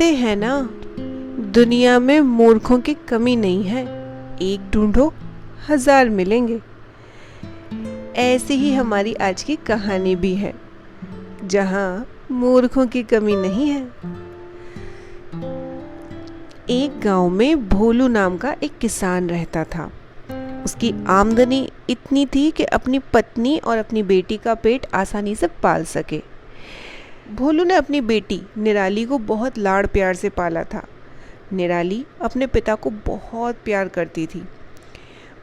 कहते हैं ना, दुनिया में मूर्खों की कमी नहीं है, एक ढूंढो हजार मिलेंगे। ऐसी ही हमारी आज की कहानी भी है, जहाँ मूर्खों की कमी नहीं है। एक गांव में भोलू नाम का एक किसान रहता था। उसकी आमदनी इतनी थी कि अपनी पत्नी और अपनी बेटी का पेट आसानी से पाल सके। भोलू ने अपनी बेटी निराली को बहुत लाड़ प्यार से पाला था। निराली अपने पिता को बहुत प्यार करती थी।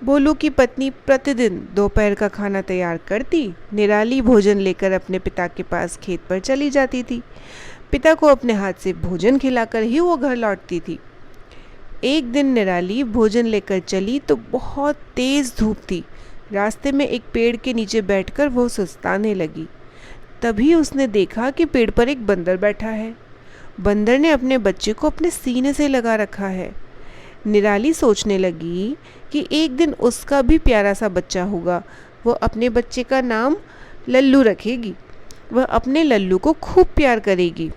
भोलू की पत्नी प्रतिदिन दोपहर का खाना तैयार करती। निराली भोजन लेकर अपने पिता के पास खेत पर चली जाती थी। पिता को अपने हाथ से भोजन खिलाकर ही वो घर लौटती थी। एक दिन निराली भोजन लेकर चली तो बहुत तेज़ धूप थी। रास्ते में एक पेड़ के नीचे बैठकर वो सुस्ताने लगी। तभी उसने देखा कि पेड़ पर एक बंदर बैठा है। बंदर ने अपने बच्चे को अपने सीने से लगा रखा है। निराली सोचने लगी कि एक दिन उसका भी प्यारा सा बच्चा होगा। वो अपने बच्चे का नाम लल्लू रखेगी। वह अपने लल्लू को खूब प्यार करेगी।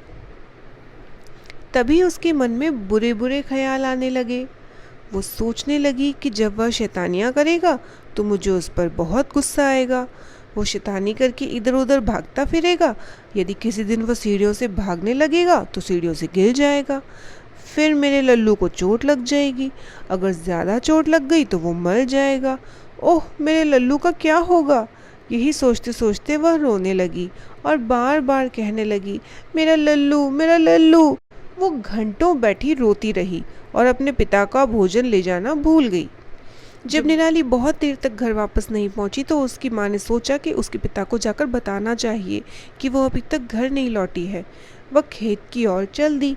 तभी उसके मन में बुरे बुरे ख्याल आने लगे। वो सोचने लगी कि जब वह शैतानियाँ करेगा तो मुझे उस पर बहुत गुस्सा आएगा। वो शैतानी करके इधर उधर भागता फिरेगा। यदि किसी दिन वह सीढ़ियों से भागने लगेगा तो सीढ़ियों से गिर जाएगा। फिर मेरे लल्लू को चोट लग जाएगी। अगर ज़्यादा चोट लग गई तो वो मर जाएगा। ओह, मेरे लल्लू का क्या होगा? यही सोचते सोचते वह रोने लगी और बार बार कहने लगी, मेरा लल्लू, मेरा लल्लू। वो घंटों बैठी रोती रही और अपने पिता का भोजन ले जाना भूल गई। जब निराली बहुत देर तक घर वापस नहीं पहुंची तो उसकी माँ ने सोचा कि उसके पिता को जाकर बताना चाहिए कि वो अभी तक घर नहीं लौटी है। वह खेत की ओर चल दी।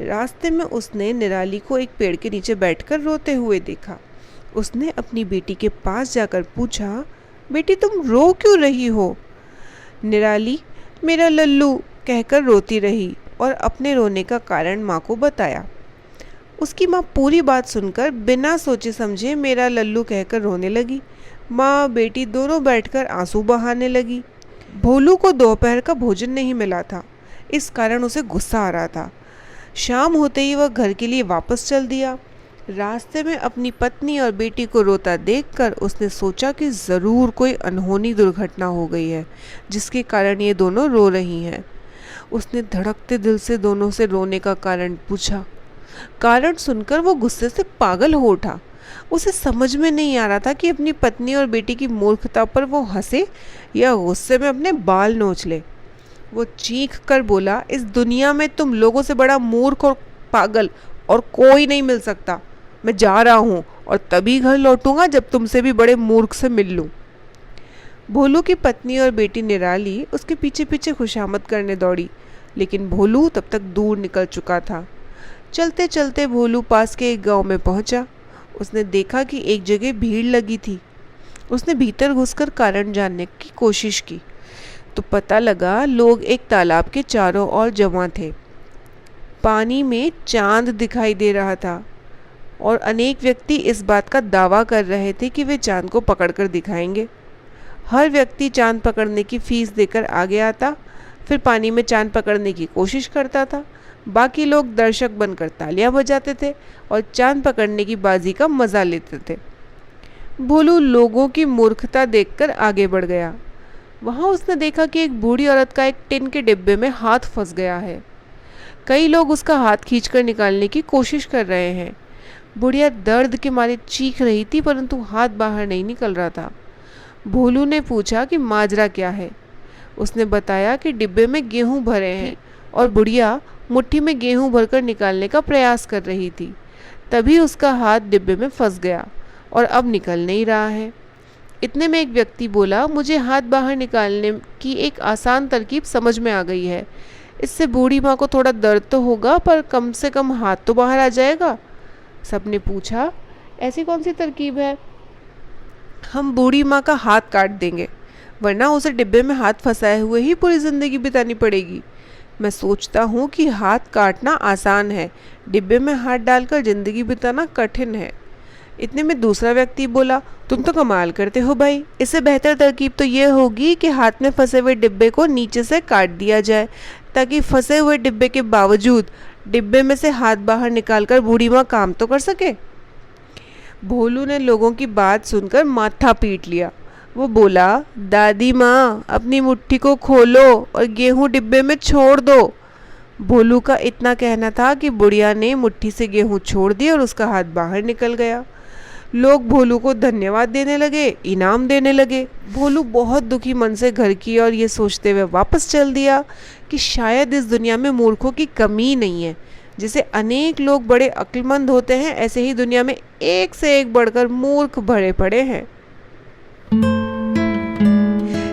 रास्ते में उसने निराली को एक पेड़ के नीचे बैठकर रोते हुए देखा। उसने अपनी बेटी के पास जाकर पूछा, बेटी तुम रो क्यों रही हो? निराली मेरा लल्लू कहकर रोती रही और अपने रोने का कारण माँ को बताया। उसकी माँ पूरी बात सुनकर बिना सोचे समझे मेरा लल्लू कहकर रोने लगी। माँ बेटी दोनों बैठकर आंसू बहाने लगी। भोलू को दोपहर का भोजन नहीं मिला था, इस कारण उसे गुस्सा आ रहा था। शाम होते ही वह घर के लिए वापस चल दिया। रास्ते में अपनी पत्नी और बेटी को रोता देखकर उसने सोचा कि ज़रूर कोई अनहोनी दुर्घटना हो गई है, जिसके कारण ये दोनों रो रही हैं। उसने धड़कते दिल से दोनों से रोने का कारण पूछा। कारण सुनकर वो गुस्से से पागल हो उठा। उसे समझ में नहीं आ रहा था कि अपनी पत्नी और बेटी की मूर्खता पर वो हंसे या गुस्से में अपने बाल नोच ले। वो चीख कर बोला, इस दुनिया में तुम लोगों से बड़ा मूर्ख और पागल और कोई नहीं मिल सकता। मैं जा रहा हूँ और तभी घर लौटूंगा जब तुमसे भी बड़े मूर्ख से मिल लूँ। भोलू की पत्नी और बेटी निराली उसके पीछे पीछे खुशामद करने दौड़ी, लेकिन भोलू तब तक दूर निकल चुका था। चलते चलते भोलू पास के एक गांव में पहुंचा। उसने देखा कि एक जगह भीड़ लगी थी। उसने भीतर घुसकर कारण जानने की कोशिश की तो पता लगा लोग एक तालाब के चारों ओर जमा थे। पानी में चांद दिखाई दे रहा था और अनेक व्यक्ति इस बात का दावा कर रहे थे कि वे चांद को पकड़कर दिखाएंगे। हर व्यक्ति चांद पकड़ने की फीस देकर आगे आता, फिर पानी में चांद पकड़ने की कोशिश करता था। बाकी लोग दर्शक बनकर तालियां बजाते थे और चांद पकड़ने की बाजी का मजा लेते थे। भोलू लोगों की मूर्खता देखकर आगे बढ़ गया। वहां उसने देखा कि एक बूढ़ी औरत का एक टिन के डिब्बे में हाथ फंस गया है। कई लोग उसका हाथ खींचकर निकालने की कोशिश कर रहे हैं। बुढ़िया दर्द के मारे चीख रही थी, परंतु हाथ बाहर नहीं निकल रहा था। भोलू ने पूछा कि माजरा क्या है। उसने बताया कि डिब्बे में गेहूं भरे हैं और बुढ़िया मुट्ठी में गेहूं भरकर निकालने का प्रयास कर रही थी। तभी उसका हाथ डिब्बे में फंस गया और अब निकल नहीं रहा है। इतने में एक व्यक्ति बोला, मुझे हाथ बाहर निकालने की एक आसान तरकीब समझ में आ गई है। इससे बूढ़ी माँ को थोड़ा दर्द तो होगा, पर कम से कम हाथ तो बाहर आ जाएगा। सबने पूछा, ऐसी कौन सी तरकीब है? हम बूढ़ी माँ का हाथ काट देंगे, वरना उसे डिब्बे में हाथ फंसाए हुए ही पूरी जिंदगी बितानी पड़ेगी। मैं सोचता हूँ कि हाथ काटना आसान है, डिब्बे में हाथ डालकर जिंदगी बिताना कठिन है। इतने में दूसरा व्यक्ति बोला, तुम तो कमाल करते हो भाई। इससे बेहतर तरकीब तो ये होगी कि हाथ में फंसे हुए डिब्बे को नीचे से काट दिया जाए, ताकि फंसे हुए डिब्बे के बावजूद डिब्बे में से हाथ बाहर निकालकर बूढ़ी माँ काम तो कर सके। भोलू ने लोगों की बात सुनकर माथा पीट लिया। वो बोला, दादी माँ अपनी मुट्ठी को खोलो और गेहूं डिब्बे में छोड़ दो। भोलू का इतना कहना था कि बुढ़िया ने मुट्ठी से गेहूं छोड़ दिया और उसका हाथ बाहर निकल गया। लोग भोलू को धन्यवाद देने लगे, इनाम देने लगे। भोलू बहुत दुखी मन से घर की और ये सोचते हुए वापस चल दिया कि शायद इस दुनिया में मूर्खों की कमी नहीं है। जैसे अनेक लोग बड़े अक्लमंद होते हैं, ऐसे ही दुनिया में एक से एक बढ़कर मूर्ख भरे पड़े हैं।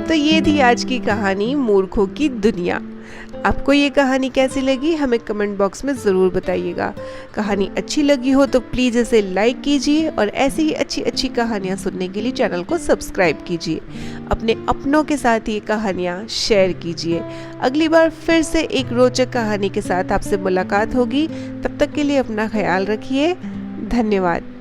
तो ये थी आज की कहानी मूर्खों की दुनिया। आपको ये कहानी कैसी लगी हमें कमेंट बॉक्स में ज़रूर बताइएगा। कहानी अच्छी लगी हो तो प्लीज़ इसे लाइक कीजिए और ऐसी ही अच्छी अच्छी कहानियाँ सुनने के लिए चैनल को सब्सक्राइब कीजिए। अपने अपनों के साथ ये कहानियाँ शेयर कीजिए। अगली बार फिर से एक रोचक कहानी के साथ आपसे मुलाकात होगी। तब तक के लिए अपना ख्याल रखिए। धन्यवाद।